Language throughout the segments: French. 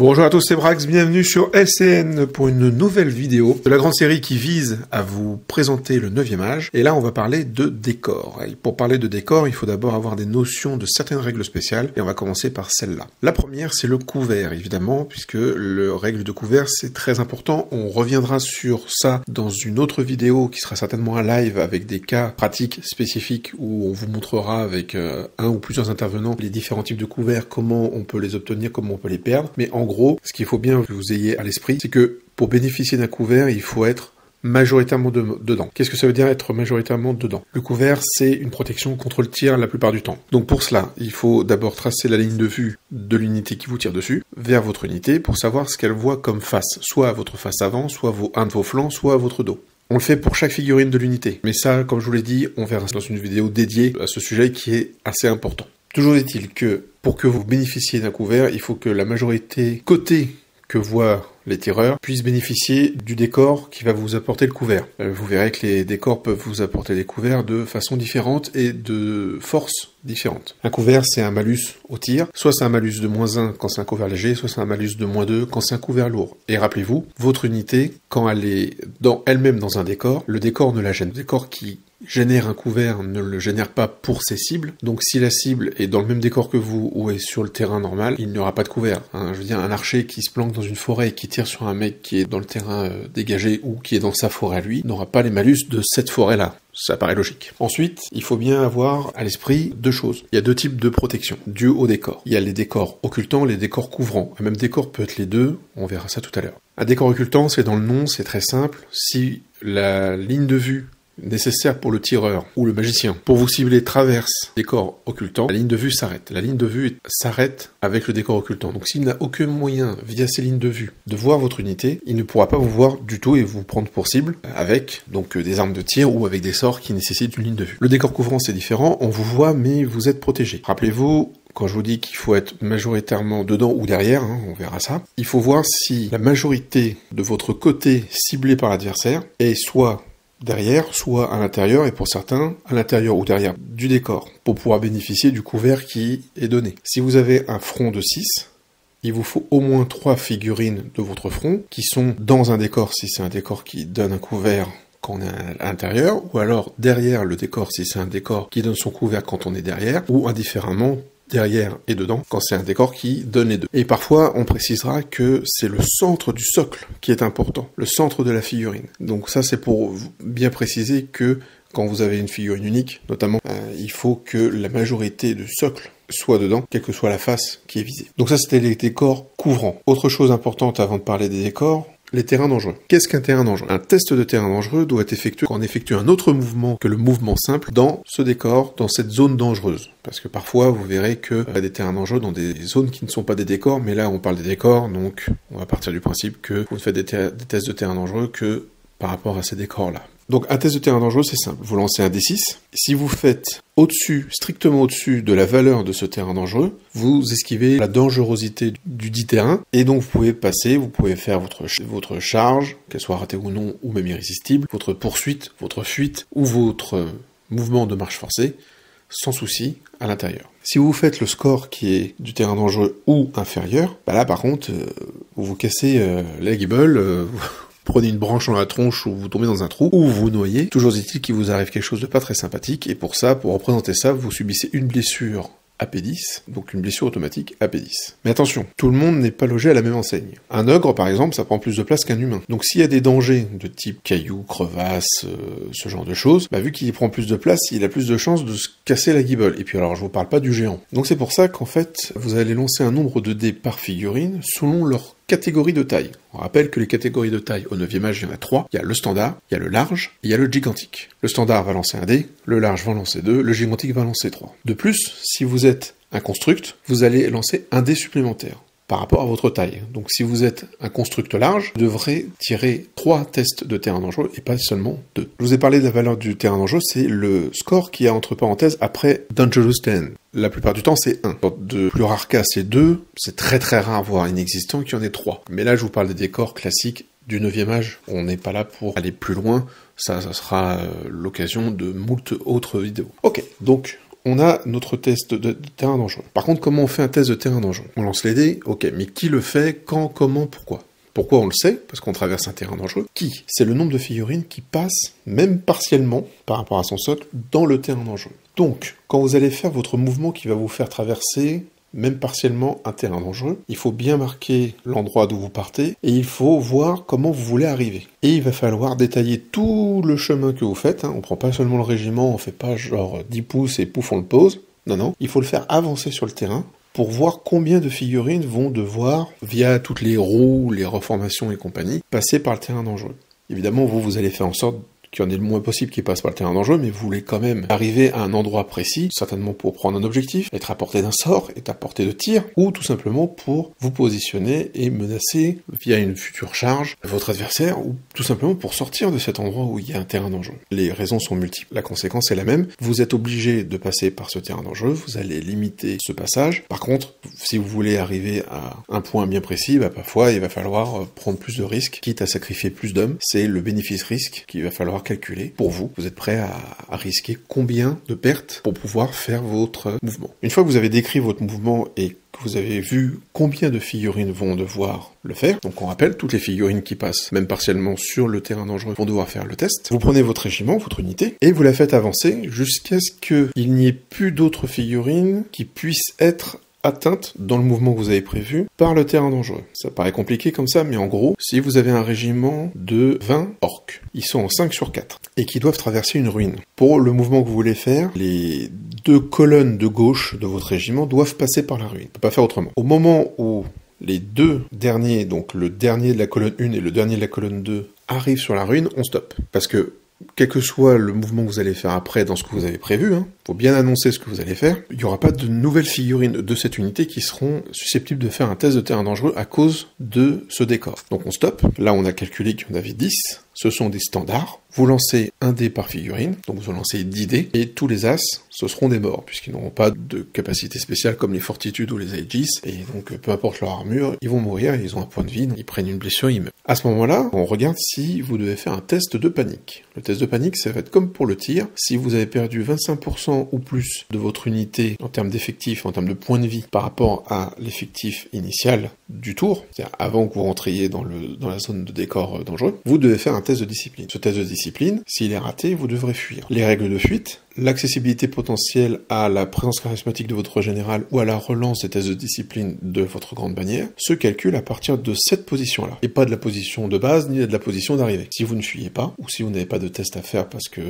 Bonjour à tous, c'est Brax, bienvenue sur LCN pour une nouvelle vidéo de la grande série qui vise à vous présenter le 9e âge. Et là, on va parler de décor. Et pour parler de décor, il faut d'abord avoir des notions de certaines règles spéciales, et on va commencer par celle-là. La première, c'est le couvert, évidemment, puisque le règle de couvert, c'est très important. On reviendra sur ça dans une autre vidéo qui sera certainement un live avec des cas pratiques spécifiques où on vous montrera avec un ou plusieurs intervenants les différents types de couverts, comment on peut les obtenir, comment on peut les perdre. Mais en gros, ce qu'il faut bien que vous ayez à l'esprit, c'est que pour bénéficier d'un couvert, il faut être majoritairement dedans. Qu'est-ce que ça veut dire être majoritairement dedans? Le couvert, c'est une protection contre le tir la plupart du temps. Donc pour cela, il faut d'abord tracer la ligne de vue de l'unité qui vous tire dessus, vers votre unité, pour savoir ce qu'elle voit comme face. Soit à votre face avant, soit un de vos flancs, soit à votre dos. On le fait pour chaque figurine de l'unité. Mais ça, comme je vous l'ai dit, on verra dans une vidéo dédiée à ce sujet qui est assez important. Toujours est-il que, pour que vous bénéficiez d'un couvert, il faut que la majorité côté que voient les tireurs puissent bénéficier du décor qui va vous apporter le couvert. Vous verrez que les décors peuvent vous apporter des couverts de façon différente et de force différente. Un couvert, c'est un malus au tir. Soit c'est un malus de -1 quand c'est un couvert léger, soit c'est un malus de -2 quand c'est un couvert lourd. Et rappelez-vous, votre unité, quand elle est elle-même dans un décor, le décor ne la gêne. Le décor qui génère un couvert ne le génère pas pour ses cibles. Donc si la cible est dans le même décor que vous ou est sur le terrain normal, il n'y aura pas de couvert. Je veux dire, un archer qui se planque dans une forêt et qui tire sur un mec qui est dans le terrain dégagé ou qui est dans sa forêt à lui, n'aura pas les malus de cette forêt-là. Ça paraît logique. Ensuite, il faut bien avoir à l'esprit deux choses. Il y a deux types de protection dues au décor. Il y a les décors occultants, les décors couvrants. Un même décor peut être les deux, on verra ça tout à l'heure. Un décor occultant, c'est dans le nom, c'est très simple. Si la ligne de vue nécessaire pour le tireur ou le magicien pour vous cibler traverse le décor occultant, la ligne de vue s'arrête. La ligne de vue s'arrête avec le décor occultant. Donc s'il n'a aucun moyen, via ces lignes de vue, de voir votre unité, il ne pourra pas vous voir du tout et vous prendre pour cible avec donc des armes de tir ou avec des sorts qui nécessitent une ligne de vue. Le décor couvrant, c'est différent. On vous voit, mais vous êtes protégé. Rappelez-vous, quand je vous dis qu'il faut être majoritairement dedans ou derrière, on verra ça, il faut voir si la majorité de votre côté ciblé par l'adversaire est soit derrière, soit à l'intérieur, et pour certains, à l'intérieur ou derrière du décor, pour pouvoir bénéficier du couvert qui est donné. Si vous avez un front de 6, il vous faut au moins 3 figurines de votre front, qui sont dans un décor, si c'est un décor qui donne un couvert quand on est à l'intérieur, ou alors derrière le décor, si c'est un décor qui donne son couvert quand on est derrière, ou indifféremment, derrière et dedans, quand c'est un décor qui donne les deux. Et parfois, on précisera que c'est le centre du socle qui est important, le centre de la figurine. Donc ça, c'est pour bien préciser que quand vous avez une figurine unique, notamment, il faut que la majorité du socle soit dedans, quelle que soit la face qui est visée. Donc ça, c'était les décors couvrants. Autre chose importante avant de parler des décors, les terrains dangereux. Qu'est-ce qu'un terrain dangereux? Un test de terrain dangereux doit être effectué quand on effectue un autre mouvement que le mouvement simple dans ce décor, dans cette zone dangereuse. Parce que parfois, vous verrez qu'il y a des terrains dangereux dans des zones qui ne sont pas des décors, mais là, on parle des décors, donc on va partir du principe que vous ne faites des tests de terrain dangereux que par rapport à ces décors-là. Donc un test de terrain dangereux, c'est simple. Vous lancez un D6. Si vous faites strictement au-dessus de la valeur de ce terrain dangereux, vous esquivez la dangerosité du dit terrain, et donc vous pouvez passer, vous pouvez faire votre charge, qu'elle soit ratée ou non, ou même irrésistible, votre poursuite, votre fuite, ou votre mouvement de marche forcée, sans souci, à l'intérieur. Si vous faites le score qui est du terrain dangereux ou inférieur, bah là par contre, vous vous cassez la guibole, prenez une branche dans la tronche ou vous tombez dans un trou, ou vous noyez. Toujours est-il qu'il vous arrive quelque chose de pas très sympathique, et pour ça, pour représenter ça, vous subissez une blessure AP10, donc une blessure automatique AP10. Mais attention, tout le monde n'est pas logé à la même enseigne. Un ogre, par exemple, ça prend plus de place qu'un humain. Donc s'il y a des dangers de type cailloux, crevasses, ce genre de choses, vu qu'il y prend plus de place, il a plus de chances de se casser la guibole. Et puis alors, je vous parle pas du géant. Donc c'est pour ça qu'en fait, vous allez lancer un nombre de dés par figurine selon leur catégorie de taille. On rappelle que les catégories de taille au 9e âge, il y en a 3. Il y a le standard, il y a le large, et il y a le gigantique. Le standard va lancer un dé, le large va lancer 2, le gigantique va lancer 3. De plus, si vous êtes un construct, vous allez lancer un dé supplémentaire par rapport à votre taille. Donc si vous êtes un construct large, vous devrez tirer 3 tests de terrain dangereux et pas seulement 2. Je vous ai parlé de la valeur du terrain dangereux, c'est le score qu'il y a entre parenthèses après Dangerous 10. La plupart du temps, c'est 1. De plus rare cas, c'est 2. C'est très très rare, voire inexistant, qu'il y en ait 3. Mais là, je vous parle des décors classiques du 9e âge. On n'est pas là pour aller plus loin. Ça sera l'occasion de moult autres vidéos. Ok, donc on a notre test de terrain dangereux. Par contre, comment on fait un test de terrain dangereux? On lance les dés, ok, mais qui le fait, quand, comment, pourquoi? Pourquoi on le sait? Parce qu'on traverse un terrain dangereux. Qui? C'est le nombre de figurines qui passent, même partiellement, par rapport à son socle, dans le terrain dangereux. Donc, quand vous allez faire votre mouvement qui va vous faire traverser, même partiellement, un terrain dangereux, il faut bien marquer l'endroit d'où vous partez, et il faut voir comment vous voulez arriver. Et il va falloir détailler tout le chemin que vous faites, On prend pas seulement le régiment, on fait pas genre 10 pouces et pouf, on le pose. Non, il faut le faire avancer sur le terrain, pour voir combien de figurines vont devoir, via toutes les roues, les reformations et compagnie, passer par le terrain dangereux. Évidemment, vous allez faire en sorte qu'il y en ait le moins possible qui passe par le terrain dangereux, mais vous voulez quand même arriver à un endroit précis, certainement pour prendre un objectif, être à portée d'un sort, être à portée de tir, ou tout simplement pour vous positionner et menacer, via une future charge, votre adversaire, ou tout simplement pour sortir de cet endroit où il y a un terrain dangereux. Les raisons sont multiples. La conséquence est la même. Vous êtes obligé de passer par ce terrain dangereux, vous allez limiter ce passage. Par contre, si vous voulez arriver à un point bien précis, parfois il va falloir prendre plus de risques, quitte à sacrifier plus d'hommes. C'est le bénéfice-risque qu'il va falloir calculer pour vous. Vous êtes prêt à risquer combien de pertes pour pouvoir faire votre mouvement. Une fois que vous avez décrit votre mouvement et que vous avez vu combien de figurines vont devoir le faire, donc on rappelle, toutes les figurines qui passent, même partiellement sur le terrain dangereux, vont devoir faire le test. Vous prenez votre régiment, votre unité, et vous la faites avancer jusqu'à ce qu'il n'y ait plus d'autres figurines qui puissent être atteinte dans le mouvement que vous avez prévu par le terrain dangereux. Ça paraît compliqué comme ça, mais en gros, si vous avez un régiment de 20 orques, ils sont en 5 sur 4, et qui doivent traverser une ruine. Pour le mouvement que vous voulez faire, les 2 colonnes de gauche de votre régiment doivent passer par la ruine. On peut pas faire autrement. Au moment où les 2 derniers, donc le dernier de la colonne 1 et le dernier de la colonne 2, arrivent sur la ruine, on stoppe. Parce que quel que soit le mouvement que vous allez faire après dans ce que vous avez prévu, faut bien annoncer ce que vous allez faire, il n'y aura pas de nouvelles figurines de cette unité qui seront susceptibles de faire un test de terrain dangereux à cause de ce décor. Donc on stoppe, là on a calculé qu'il y en avait 10, ce sont des standards, vous lancez un dé par figurine, donc vous en lancez 10 dés, et tous les as, ce seront des morts, puisqu'ils n'auront pas de capacité spéciale comme les fortitudes ou les aegis, et donc peu importe leur armure, ils vont mourir, ils ont un point de vie, ils prennent une blessure, ils meurent. À ce moment-là, on regarde si vous devez faire un test de panique. Le test de panique, ça va être comme pour le tir, si vous avez perdu 25% ou plus de votre unité en termes d'effectifs, en termes de points de vie, par rapport à l'effectif initial du tour, c'est-à-dire avant que vous rentriez dans la zone de décor dangereux, vous devez faire un test de discipline. Ce test de discipline, s'il est raté, vous devrez fuir. Les règles de fuite, l'accessibilité potentielle à la présence charismatique de votre général ou à la relance des tests de discipline de votre grande bannière se calcule à partir de cette position-là, et pas de la position de base ni de la position d'arrivée. Si vous ne fuyez pas, ou si vous n'avez pas de test à faire parce que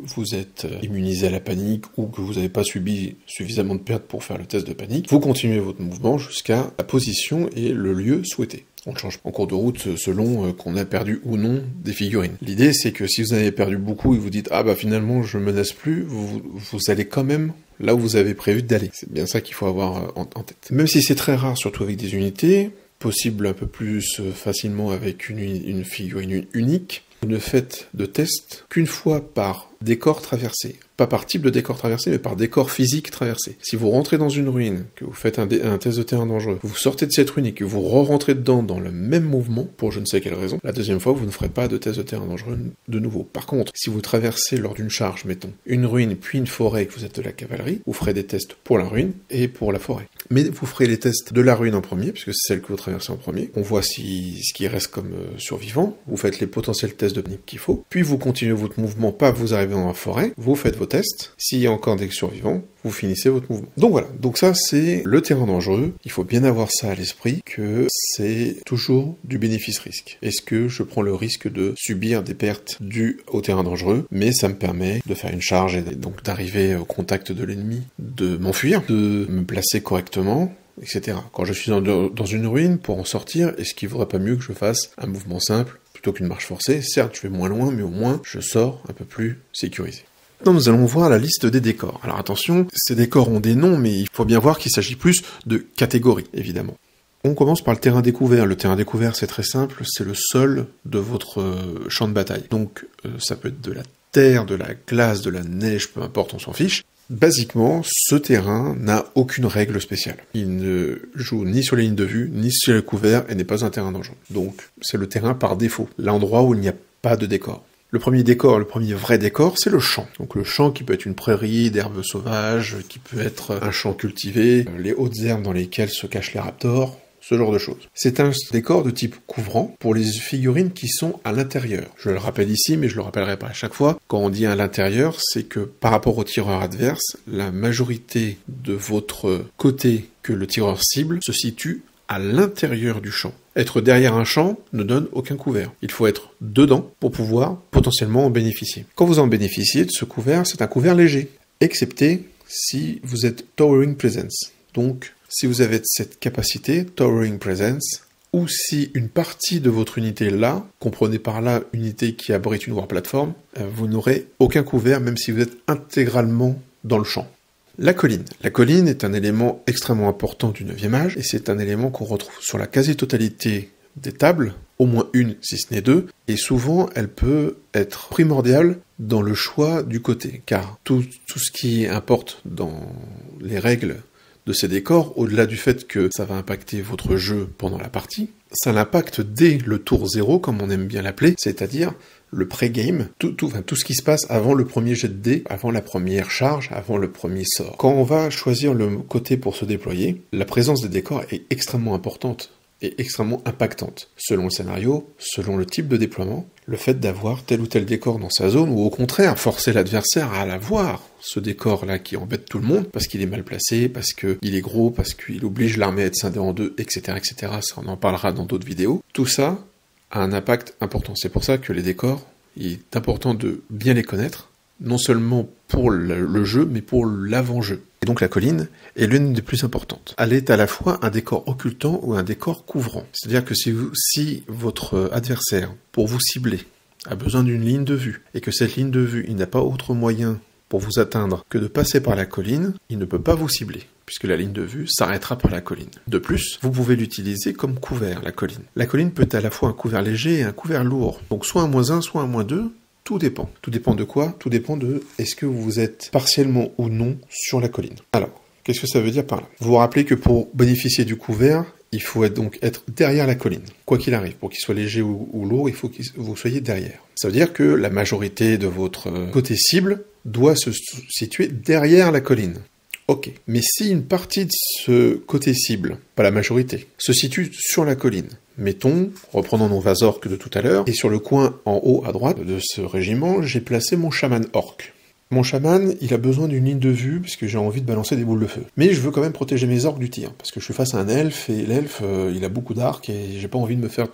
vous êtes immunisé à la panique ou que vous n'avez pas subi suffisamment de pertes pour faire le test de panique, vous continuez votre mouvement jusqu'à la position et le lieu souhaité. On le change en cours de route selon qu'on a perdu ou non des figurines. L'idée, c'est que si vous en avez perdu beaucoup et vous dites « Ah finalement, je menace plus », vous allez quand même là où vous avez prévu d'aller. C'est bien ça qu'il faut avoir en tête. Même si c'est très rare, surtout avec des unités, possible un peu plus facilement avec une figurine unique, vous ne faites de test qu'une fois par décor traversé. Pas par type de décor traversé, mais par décor physique traversé. Si vous rentrez dans une ruine, que vous faites un test de terrain dangereux, vous sortez de cette ruine et que vous re-rentrez dedans dans le même mouvement, pour je ne sais quelle raison, la deuxième fois, vous ne ferez pas de test de terrain dangereux de nouveau. Par contre, si vous traversez lors d'une charge, mettons, une ruine puis une forêt et que vous êtes de la cavalerie, vous ferez des tests pour la ruine et pour la forêt. Mais vous ferez les tests de la ruine en premier, puisque c'est celle que vous traversez en premier. On voit ce qui reste comme survivant. Vous faites les potentiels tests de panique qu'il faut. Puis vous continuez votre mouvement, pas vous arrivez dans la forêt. Vous faites vos tests. S'il y a encore des survivants, vous finissez votre mouvement. Donc voilà. Donc ça, c'est le terrain dangereux. Il faut bien avoir ça à l'esprit, que c'est toujours du bénéfice-risque. Est-ce que je prends le risque de subir des pertes dues au terrain dangereux, mais ça me permet de faire une charge et donc d'arriver au contact de l'ennemi, de m'enfuir, de me placer correctement, etc. Quand je suis dans une ruine, pour en sortir, est-ce qu'il ne vaudrait pas mieux que je fasse un mouvement simple plutôt qu'une marche forcée? Certes, je vais moins loin, mais au moins, je sors un peu plus sécurisé. Maintenant, nous allons voir la liste des décors. Alors attention, ces décors ont des noms, mais il faut bien voir qu'il s'agit plus de catégories, évidemment. On commence par le terrain découvert. Le terrain découvert, c'est très simple, c'est le sol de votre champ de bataille. Donc, ça peut être de la terre, de la glace, de la neige, peu importe, on s'en fiche. Basiquement, ce terrain n'a aucune règle spéciale. Il ne joue ni sur les lignes de vue, ni sur les couverts, et n'est pas un terrain dangereux. Donc, c'est le terrain par défaut, l'endroit où il n'y a pas de décor. Le premier décor, le premier vrai décor, c'est le champ. Donc le champ qui peut être une prairie d'herbes sauvages, qui peut être un champ cultivé, les hautes herbes dans lesquelles se cachent les raptors, ce genre de choses. C'est un décor de type couvrant pour les figurines qui sont à l'intérieur. Je le rappelle ici, mais je le rappellerai pas à chaque fois. Quand on dit à l'intérieur, c'est que par rapport au tireur adverse, la majorité de votre côté que le tireur cible se situe à l'intérieur du champ. Être derrière un champ ne donne aucun couvert. Il faut être dedans pour pouvoir potentiellement en bénéficier. Quand vous en bénéficiez de ce couvert, c'est un couvert léger, excepté si vous êtes Towering Presence. Donc, si vous avez cette capacité, Towering Presence, ou si une partie de votre unité est là, comprenez par là unité qui abrite une War Platform, vous n'aurez aucun couvert même si vous êtes intégralement dans le champ. La colline. La colline est un élément extrêmement important du 9e âge, et c'est un élément qu'on retrouve sur la quasi-totalité des tables, au moins une si ce n'est deux, et souvent elle peut être primordiale dans le choix du côté, car tout ce qui importe dans les règles de ces décors, au-delà du fait que ça va impacter votre jeu pendant la partie, ça l'impacte dès le tour 0, comme on aime bien l'appeler, c'est-à-dire le pré-game, tout ce qui se passe avant le premier jet de dés, avant la première charge, avant le premier sort. Quand on va choisir le côté pour se déployer, la présence des décors est extrêmement importante et extrêmement impactante. Selon le scénario, selon le type de déploiement, le fait d'avoir tel ou tel décor dans sa zone, ou au contraire, forcer l'adversaire à l'avoir, ce décor-là qui embête tout le monde, parce qu'il est mal placé, parce qu'il est gros, parce qu'il oblige l'armée à être scindée en deux, etc., etc., ça on en parlera dans d'autres vidéos. Tout ça a un impact important. C'est pour ça que les décors, il est important de bien les connaître, non seulement pour le jeu, mais pour l'avant-jeu. Et donc la colline est l'une des plus importantes. Elle est à la fois un décor occultant ou un décor couvrant. C'est-à-dire que si votre adversaire, pour vous cibler, a besoin d'une ligne de vue, et que cette ligne de vue, il n'a pas autre moyen pour vous atteindre que de passer par la colline, il ne peut pas vous cibler, puisque la ligne de vue s'arrêtera par la colline. De plus, vous pouvez l'utiliser comme couvert, la colline. La colline peut être à la fois un couvert léger et un couvert lourd. Donc soit un -1, soit un -2, tout dépend. Tout dépend de quoi? Tout dépend de est-ce que vous êtes partiellement ou non sur la colline. Alors, qu'est-ce que ça veut dire par là? Vous vous rappelez que pour bénéficier du couvert, il faut donc être derrière la colline. Quoi qu'il arrive, pour qu'il soit léger ou lourd, il faut que vous soyez derrière. Ça veut dire que la majorité de votre côté cible doit se situer derrière la colline. Ok. Mais si une partie de ce côté cible, pas la majorité, se situe sur la colline, mettons, reprenons nos Vazorques de tout à l'heure, et sur le coin en haut à droite de ce régiment, j'ai placé mon chaman orc. Mon chaman, il a besoin d'une ligne de vue, puisque j'ai envie de balancer des boules de feu. Mais je veux quand même protéger mes orques du tir, parce que je suis face à un elfe, et l'elfe, il a beaucoup d'arcs, et j'ai pas envie de me faire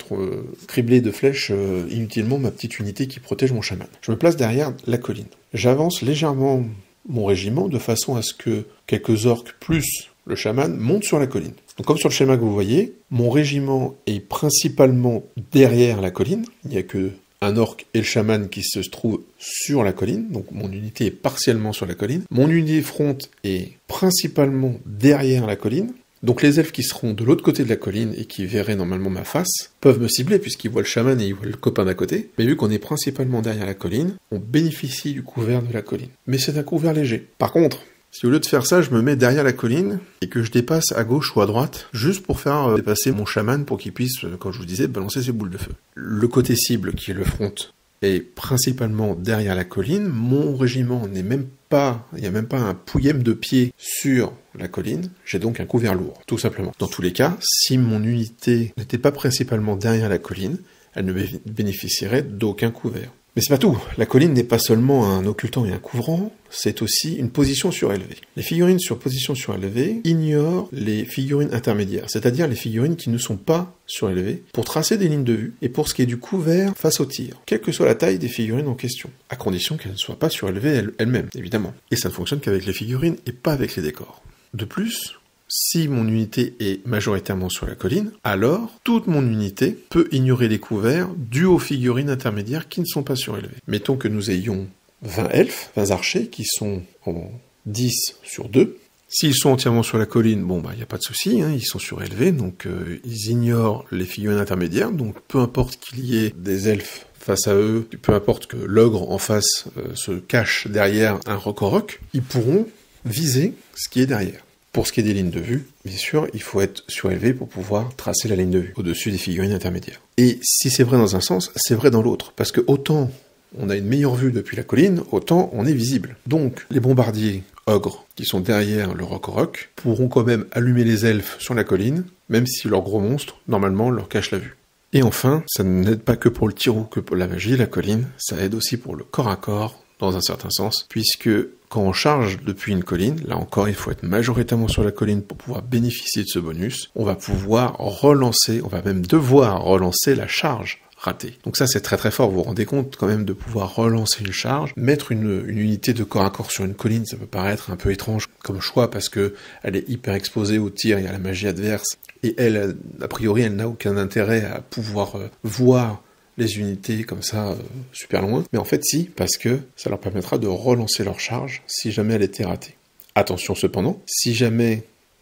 cribler de flèches inutilement ma petite unité qui protège mon chaman. Je me place derrière la colline. J'avance légèrement mon régiment, de façon à ce que quelques orques plus le chaman montent sur la colline. Donc comme sur le schéma que vous voyez, mon régiment est principalement derrière la colline, il n'y a que un orc et le chaman qui se trouvent sur la colline, donc mon unité est partiellement sur la colline. Mon unité front est principalement derrière la colline, donc les elfes qui seront de l'autre côté de la colline et qui verraient normalement ma face peuvent me cibler puisqu'ils voient le chaman et ils voient le copain d'à côté, mais vu qu'on est principalement derrière la colline, on bénéficie du couvert de la colline. Mais c'est un couvert léger. Par contre, si au lieu de faire ça, je me mets derrière la colline et que je dépasse à gauche ou à droite, juste pour faire dépasser mon chaman pour qu'il puisse, comme je vous disais, balancer ses boules de feu. Le côté cible, qui est le front, est principalement derrière la colline. Mon régiment n'est même pas, il n'y a même pas un pouillème de pied sur la colline. J'ai donc un couvert lourd, tout simplement. Dans tous les cas, si mon unité n'était pas principalement derrière la colline, elle ne bénéficierait d'aucun couvert. Mais c'est pas tout. La colline n'est pas seulement un occultant et un couvrant, c'est aussi une position surélevée. Les figurines sur position surélevée ignorent les figurines intermédiaires, c'est-à-dire les figurines qui ne sont pas surélevées, pour tracer des lignes de vue et pour ce qui est du couvert face au tir, quelle que soit la taille des figurines en question, à condition qu'elles ne soient pas surélevées elles-mêmes, évidemment. Et ça ne fonctionne qu'avec les figurines et pas avec les décors. De plus, si mon unité est majoritairement sur la colline, alors toute mon unité peut ignorer les couverts dus aux figurines intermédiaires qui ne sont pas surélevées. Mettons que nous ayons 20 elfes, 20 archers qui sont en 10 sur 2. S'ils sont entièrement sur la colline, bon il n'y a pas de souci, ils sont surélevés, donc ils ignorent les figurines intermédiaires, donc peu importe qu'il y ait des elfes face à eux, peu importe que l'ogre en face se cache derrière un roc, ils pourront viser ce qui est derrière. Pour ce qui est des lignes de vue, bien sûr, il faut être surélevé pour pouvoir tracer la ligne de vue au-dessus des figurines intermédiaires. Et si c'est vrai dans un sens, c'est vrai dans l'autre. Parce que autant on a une meilleure vue depuis la colline, autant on est visible. Donc, les bombardiers ogres qui sont derrière le Rock pourront quand même allumer les elfes sur la colline, même si leur gros monstre, normalement, leur cache la vue. Et enfin, ça n'aide pas que pour le tir ou que pour la magie, la colline, ça aide aussi pour le corps à corps, dans un certain sens, puisque quand on charge depuis une colline, là encore il faut être majoritairement sur la colline pour pouvoir bénéficier de ce bonus, on va pouvoir relancer, on va même devoir relancer la charge ratée. Donc ça c'est très très fort, vous vous rendez compte quand même de pouvoir relancer une charge, mettre une unité de corps à corps sur une colline, ça peut paraître un peu étrange comme choix parce que elle est hyper exposée au tir et à la magie adverse, et elle, a priori, elle n'a aucun intérêt à pouvoir voir les unités comme ça super loin, mais en fait si, parce que ça leur permettra de relancer leur charge si jamais elle était ratée. Attention cependant, si jamais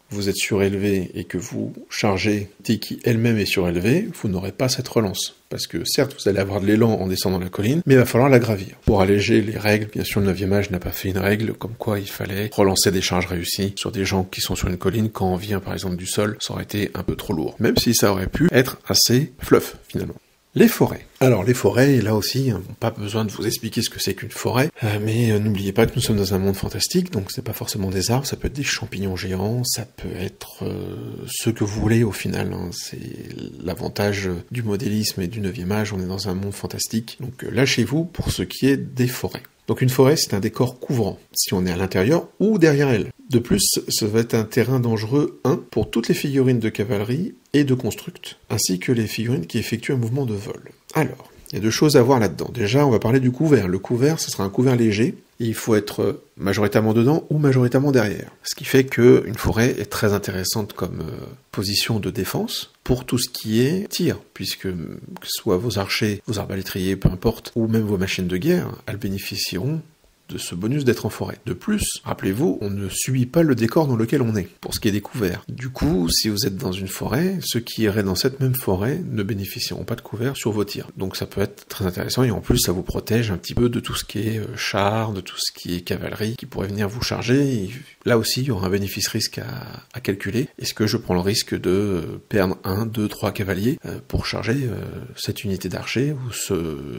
vous êtes surélevé et que vous chargez une unité qui elle-même est surélevée, vous n'aurez pas cette relance. Parce que certes, vous allez avoir de l'élan en descendant la colline, mais il va falloir la gravir. Pour alléger les règles, bien sûr, le 9e âge n'a pas fait une règle comme quoi il fallait relancer des charges réussies sur des gens qui sont sur une colline quand on vient par exemple du sol, ça aurait été un peu trop lourd. Même si ça aurait pu être assez fluff finalement. Les forêts. Alors les forêts, là aussi, pas besoin de vous expliquer ce que c'est qu'une forêt, mais n'oubliez pas que nous sommes dans un monde fantastique, donc c'est pas forcément des arbres, ça peut être des champignons géants, ça peut être ce que vous voulez au final, c'est l'avantage du modélisme et du 9e âge, on est dans un monde fantastique, donc lâchez-vous pour ce qui est des forêts. Donc une forêt, c'est un décor couvrant, si on est à l'intérieur ou derrière elle. De plus, ça va être un terrain dangereux, pour toutes les figurines de cavalerie et de construct, ainsi que les figurines qui effectuent un mouvement de vol. Alors, il y a deux choses à voir là-dedans. Déjà, on va parler du couvert. Le couvert, ce sera un couvert léger, et il faut être majoritairement dedans ou majoritairement derrière. Ce qui fait qu'une forêt est très intéressante comme position de défense pour tout ce qui est tir, puisque que ce soit vos archers, vos arbalétriers, peu importe, ou même vos machines de guerre, elles bénéficieront de ce bonus d'être en forêt. De plus, rappelez-vous, on ne subit pas le décor dans lequel on est, pour ce qui est des couverts. Du coup, si vous êtes dans une forêt, ceux qui iraient dans cette même forêt ne bénéficieront pas de couverts sur vos tirs. Donc ça peut être très intéressant, et en plus ça vous protège un petit peu de tout ce qui est char, de tout ce qui est cavalerie, qui pourrait venir vous charger. Et là aussi, il y aura un bénéfice-risque à calculer. Est-ce que je prends le risque de perdre 1, 2, 3 cavaliers pour charger cette unité d'archer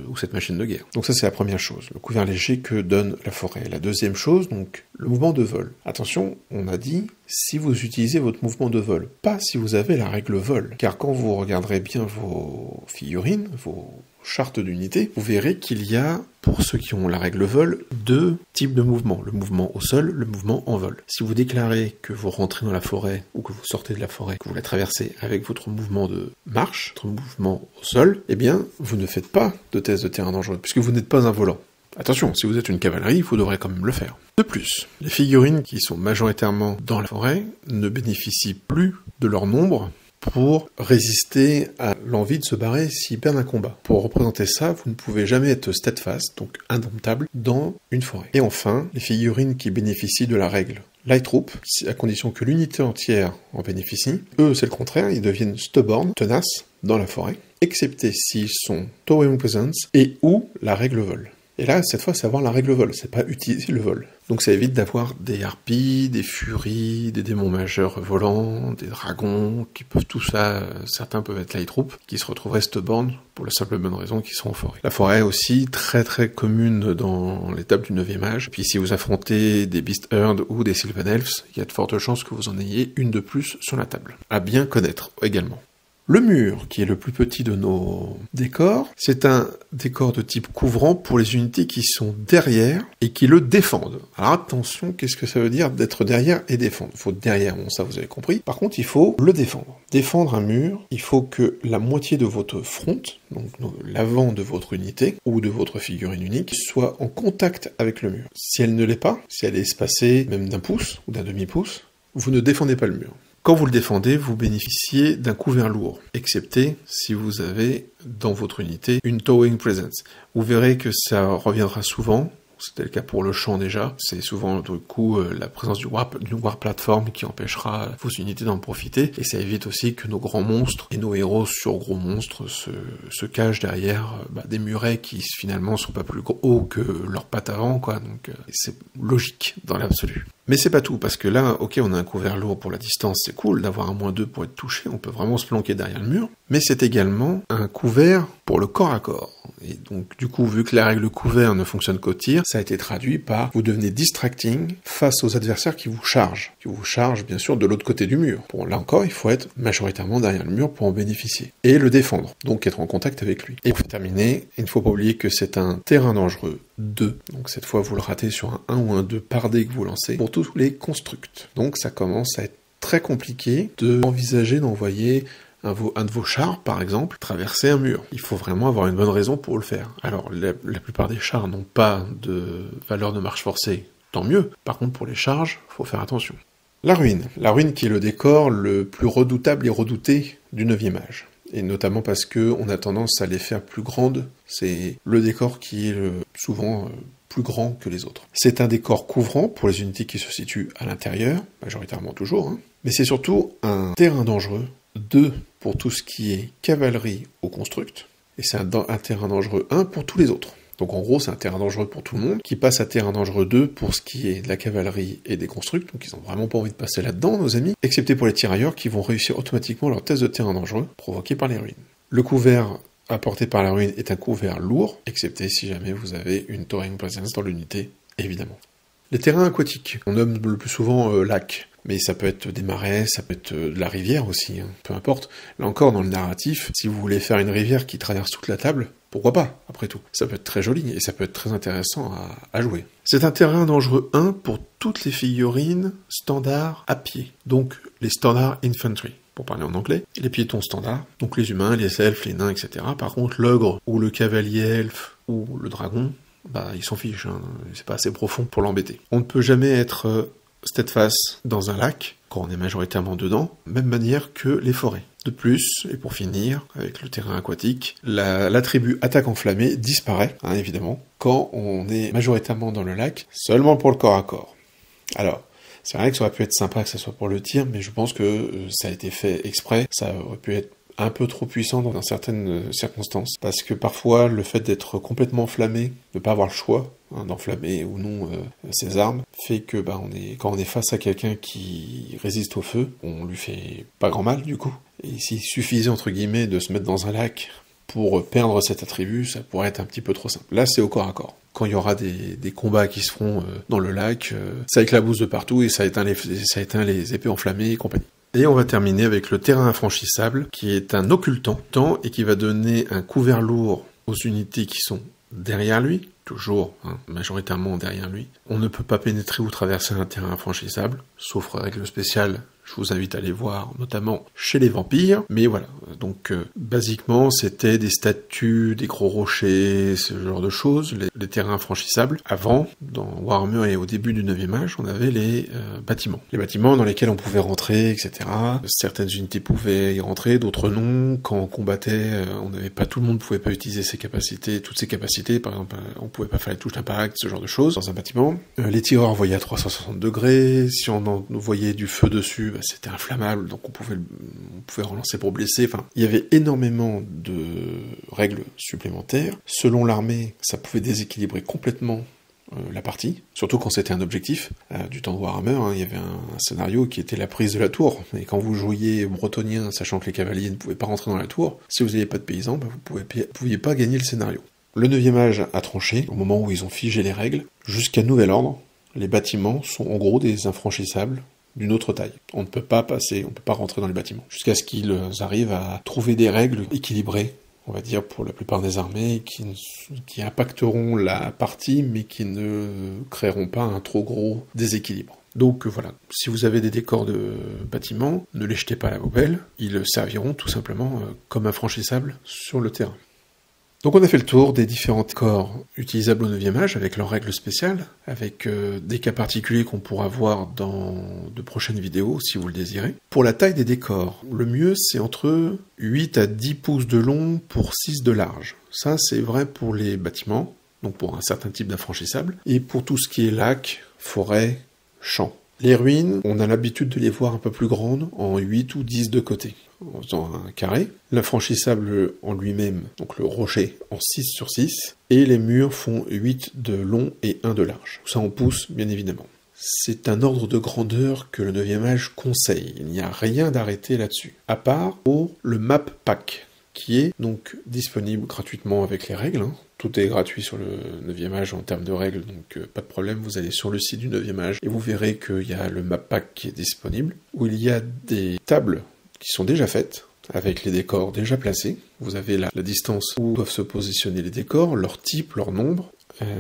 ou cette machine de guerre? Donc ça c'est la première chose, le couvert léger que donne la forêt. La deuxième chose, donc, le mouvement de vol. Attention, on a dit si vous utilisez votre mouvement de vol, pas si vous avez la règle vol. Car quand vous regarderez bien vos figurines, vos chartes d'unité, vous verrez qu'il y a, pour ceux qui ont la règle vol, 2 types de mouvements. Le mouvement au sol, le mouvement en vol. Si vous déclarez que vous rentrez dans la forêt, ou que vous sortez de la forêt, que vous la traversez avec votre mouvement de marche, votre mouvement au sol, eh bien, vous ne faites pas de test de terrain dangereux, puisque vous n'êtes pas un volant. Attention, si vous êtes une cavalerie, vous devrez quand même le faire. De plus, les figurines qui sont majoritairement dans la forêt ne bénéficient plus de leur nombre pour résister à l'envie de se barrer s'ils perdent un combat. Pour représenter ça, vous ne pouvez jamais être steadfast, donc indomptable, dans une forêt. Et enfin, les figurines qui bénéficient de la règle Light Troop, à condition que l'unité entière en bénéficie, eux c'est le contraire, ils deviennent stubborn, tenaces, dans la forêt, excepté s'ils sont Towering Presence et ou la règle vol. Et là, cette fois, c'est avoir la règle vol, c'est pas utiliser le vol. Donc ça évite d'avoir des harpies, des furies, des démons majeurs volants, des dragons, qui peuvent tout ça, certains peuvent être light troop, qui se retrouveraient stubborn pour la simple bonne raison qu'ils sont en forêt. La forêt est aussi très très commune dans les tables du 9e âge, puis si vous affrontez des Beast Herd ou des Sylvan Elves, il y a de fortes chances que vous en ayez une de plus sur la table. À bien connaître également. Le mur, qui est le plus petit de nos décors, c'est un décor de type couvrant pour les unités qui sont derrière et qui le défendent. Alors attention, qu'est-ce que ça veut dire d'être derrière et défendre? Il faut derrière, bon ça vous avez compris. Par contre, il faut le défendre. Défendre un mur, il faut que la moitié de votre front, donc l'avant de votre unité ou de votre figurine unique, soit en contact avec le mur. Si elle ne l'est pas, si elle est espacée même d'un pouce ou d'un demi-pouce, vous ne défendez pas le mur. Quand vous le défendez, vous bénéficiez d'un couvert lourd, excepté si vous avez dans votre unité une Towering Presence. Vous verrez que ça reviendra souvent, c'était le cas pour le champ déjà, c'est souvent du coup la présence d'une War Platform qui empêchera vos unités d'en profiter, et ça évite aussi que nos grands monstres et nos héros sur gros monstres se cachent derrière des murets qui finalement sont pas plus hauts que leurs pattes avant, quoi, donc c'est logique dans l'absolu. Mais c'est pas tout, parce que là, ok, on a un couvert lourd pour la distance, c'est cool d'avoir un -2 pour être touché, on peut vraiment se planquer derrière le mur, mais c'est également un couvert pour le corps à corps. Et donc, du coup, vu que la règle couvert ne fonctionne qu'au tir, ça a été traduit par vous devenez distracting face aux adversaires qui vous chargent bien sûr de l'autre côté du mur. Bon, là encore, il faut être majoritairement derrière le mur pour en bénéficier. Et le défendre, donc être en contact avec lui. Et pour terminer, il ne faut pas oublier que c'est un terrain dangereux 2. Donc cette fois, vous le ratez sur un 1 ou un 2 par dé que vous lancez pour tous les constructs. Donc ça commence à être très compliqué d'envisager d'envoyer un de vos chars, par exemple, traverser un mur. Il faut vraiment avoir une bonne raison pour le faire. Alors, la plupart des chars n'ont pas de valeur de marche forcée, tant mieux. Par contre, pour les charges, faut faire attention. La ruine qui est le décor le plus redoutable et redouté du 9e âge. Et notamment parce que on a tendance à les faire plus grandes. C'est le décor qui est souvent plus grand que les autres. C'est un décor couvrant pour les unités qui se situent à l'intérieur, majoritairement toujours, hein. Mais c'est surtout un terrain dangereux, 2 pour tout ce qui est cavalerie au construct, et c'est un terrain dangereux 1 pour tous les autres. Donc en gros, c'est un terrain dangereux pour tout le monde, qui passe à terrain dangereux 2 pour ce qui est de la cavalerie et des constructs, donc ils ont vraiment pas envie de passer là-dedans, nos amis, excepté pour les tirailleurs qui vont réussir automatiquement leur test de terrain dangereux, provoqué par les ruines. Le couvert apporté par la ruine est un couvert lourd, excepté si jamais vous avez une towering presence dans l'unité, évidemment. Les terrains aquatiques, on nomme le plus souvent lac, mais ça peut être des marais, ça peut être de la rivière aussi, hein, peu importe. Là encore, dans le narratif, si vous voulez faire une rivière qui traverse toute la table, pourquoi pas, après tout. Ça peut être très joli et ça peut être très intéressant à jouer. C'est un terrain dangereux 1 pour toutes les figurines standards à pied, donc les standard infantry, pour parler en anglais, et les piétons standards, donc les humains, les elfes, les nains, etc. Par contre, l'ogre ou le cavalier elfe ou le dragon, ils s'en fichent, hein, c'est pas assez profond pour l'embêter. On ne peut jamais être steadfast dans un lac, quand on est majoritairement dedans, même manière que les forêts. De plus, et pour finir, avec le terrain aquatique, l'attribut attaque enflammée disparaît, hein, évidemment, quand on est majoritairement dans le lac, seulement pour le corps à corps. Alors, c'est vrai que ça aurait pu être sympa que ça soit pour le tir, mais je pense que ça a été fait exprès, ça aurait pu être un peu trop puissant dans certaines circonstances, parce que parfois le fait d'être complètement enflammé, de ne pas avoir le choix d'enflammer ou non ses armes, fait que quand on est face à quelqu'un qui résiste au feu, on lui fait pas grand mal du coup. Et s'il suffisait entre guillemets de se mettre dans un lac pour perdre cet attribut, ça pourrait être un petit peu trop simple. Là c'est au corps à corps. Quand il y aura des combats qui se feront dans le lac, ça éclabousse de partout et ça éteint les épées enflammées et compagnie. Et on va terminer avec le terrain infranchissable, qui est un occultant, et qui va donner un couvert lourd aux unités qui sont derrière lui, toujours, majoritairement derrière lui. On ne peut pas pénétrer ou traverser un terrain infranchissable, sauf règle spéciale, je vous invite à aller voir, notamment chez les vampires. Mais voilà, donc basiquement, c'était des statues, des gros rochers, ce genre de choses, les terrains infranchissables. Avant, dans Warhammer et au début du 9e âge, on avait les bâtiments. Les bâtiments dans lesquels on pouvait rentrer, etc. Certaines unités pouvaient y rentrer, d'autres non. Quand on combattait, tout le monde pouvait pas utiliser toutes ses capacités. Par exemple, on pouvait pas faire les touches d'impact, ce genre de choses, dans un bâtiment. Les tireurs envoyaient à 360 degrés. Si on envoyait du feu dessus, c'était inflammable, donc on pouvait relancer pour blesser. Enfin, il y avait énormément de règles supplémentaires. Selon l'armée, ça pouvait déséquilibrer complètement la partie, surtout quand c'était un objectif. Du temps de Warhammer, il y avait un scénario qui était la prise de la tour, et quand vous jouiez bretonien, sachant que les cavaliers ne pouvaient pas rentrer dans la tour, si vous n'aviez pas de paysans, vous ne pouviez pas gagner le scénario. Le 9e âge a tranché, au moment où ils ont figé les règles, jusqu'à nouvel ordre, les bâtiments sont en gros des infranchissables, d'une autre taille. On ne peut pas rentrer dans les bâtiments. Jusqu'à ce qu'ils arrivent à trouver des règles équilibrées, on va dire, pour la plupart des armées, qui impacteront la partie, mais qui ne créeront pas un trop gros déséquilibre. Donc voilà, si vous avez des décors de bâtiments, ne les jetez pas à la poubelle, ils serviront tout simplement comme infranchissables sur le terrain. Donc on a fait le tour des différents corps utilisables au 9e âge avec leurs règles spéciales, avec des cas particuliers qu'on pourra voir dans de prochaines vidéos si vous le désirez. Pour la taille des décors, le mieux c'est entre 8 à 10 pouces de long pour 6 de large. Ça c'est vrai pour les bâtiments, donc pour un certain type d'infranchissable, et pour tout ce qui est lac, forêt, champs. Les ruines, on a l'habitude de les voir un peu plus grandes, en 8 ou 10 de côté, en faisant un carré. L'infranchissable en lui-même, donc le rocher, en 6 sur 6. Et les murs font 8 de long et 1 de large. Ça en pouce, bien évidemment. c'est un ordre de grandeur que le 9e âge conseille. Il n'y a rien d'arrêté là-dessus. À part pour le Map Pack, qui est donc disponible gratuitement avec les règles. Tout est gratuit sur le 9e âge en termes de règles, donc pas de problème, vous allez sur le site du 9e âge et vous verrez qu'il y a le Map Pack qui est disponible, où il y a des tables qui sont déjà faites, avec les décors déjà placés. Vous avez la distance où doivent se positionner les décors, leur type, leur nombre.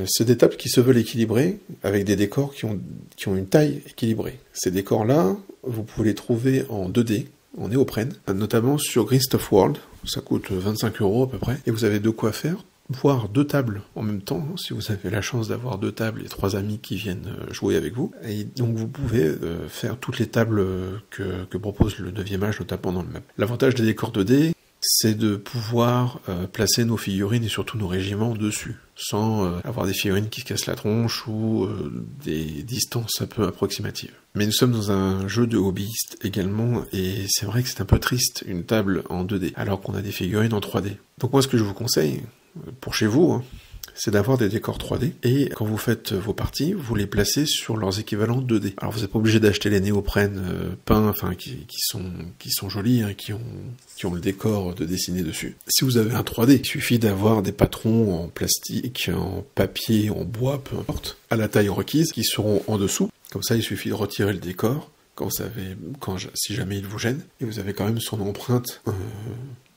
C'est des tables qui se veulent équilibrées, avec des décors qui ont une taille équilibrée. Ces décors-là, vous pouvez les trouver en 2D, en néoprène, notamment sur Green Stuff World. Ça coûte 25 € à peu près, et vous avez de quoi faire, voire 2 tables en même temps, si vous avez la chance d'avoir 2 tables et 3 amis qui viennent jouer avec vous. Et donc vous pouvez faire toutes les tables que propose le 9e âge, notamment dans le map. L'avantage des décors 2D, c'est de pouvoir placer nos figurines et surtout nos régiments dessus, sans avoir des figurines qui se cassent la tronche ou des distances un peu approximatives. Mais nous sommes dans un jeu de hobbyistes également, et c'est vrai que c'est un peu triste, une table en 2D, alors qu'on a des figurines en 3D. Donc moi ce que je vous conseille, pour chez vous, c'est d'avoir des décors 3D, et quand vous faites vos parties, vous les placez sur leurs équivalents 2D. Alors vous n'êtes pas obligé d'acheter les néoprènes peints, enfin qui sont jolis, qui ont le décor de dessiner dessus. Si vous avez un 3D, il suffit d'avoir des patrons en plastique, en papier, en bois, peu importe, à la taille requise, qui seront en dessous. Comme ça, il suffit de retirer le décor, si jamais il vous gêne, et vous avez quand même son empreinte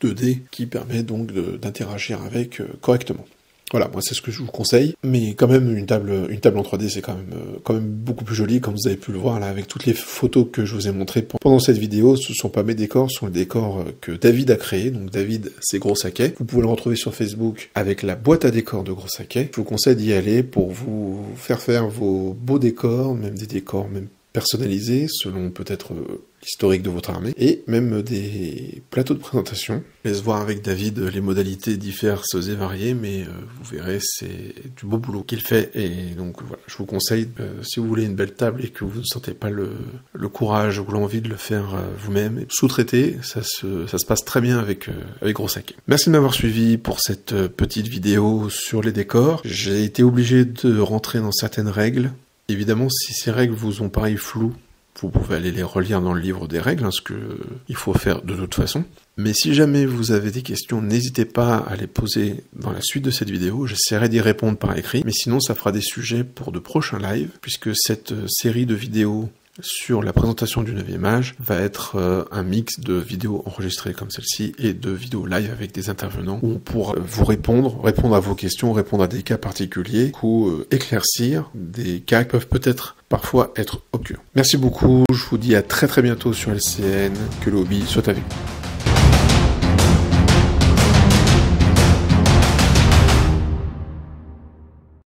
2D qui permet donc d'interagir avec correctement. Voilà, moi c'est ce que je vous conseille, mais quand même une table en 3D c'est quand même beaucoup plus joli, comme vous avez pu le voir là avec toutes les photos que je vous ai montrées pendant cette vidéo. Ce sont pas mes décors, ce sont les décors que David a créés. Donc David, c'est Gros Saquet. Vous pouvez le retrouver sur Facebook avec la boîte à décors de Gros Saquet. Je vous conseille d'y aller pour vous faire vos beaux décors, même des décors même personnalisés selon peut-être l'historique de votre armée, et même des plateaux de présentation. Je laisse voir avec David les modalités diverses et variées, mais vous verrez, c'est du beau boulot qu'il fait, et donc voilà, je vous conseille, si vous voulez une belle table et que vous ne sentez pas le courage ou l'envie de le faire vous-même, sous-traiter, ça se passe très bien avec Gros Saquet. Merci de m'avoir suivi pour cette petite vidéo sur les décors. J'ai été obligé de rentrer dans certaines règles. Évidemment, si ces règles vous ont paru floues, vous pouvez aller les relire dans le livre des règles, ce qu'il faut faire de toute façon. Mais si jamais vous avez des questions, n'hésitez pas à les poser dans la suite de cette vidéo. J'essaierai d'y répondre par écrit, mais sinon ça fera des sujets pour de prochains lives, puisque cette série de vidéos sur la présentation du 9e âge va être un mix de vidéos enregistrées comme celle-ci et de vidéos live avec des intervenants où on pourra vous répondre à vos questions, répondre à des cas particuliers, ou éclaircir des cas qui peuvent peut-être parfois être obscurs. Merci beaucoup, je vous dis à très bientôt sur LCN, que le hobby soit avec vous.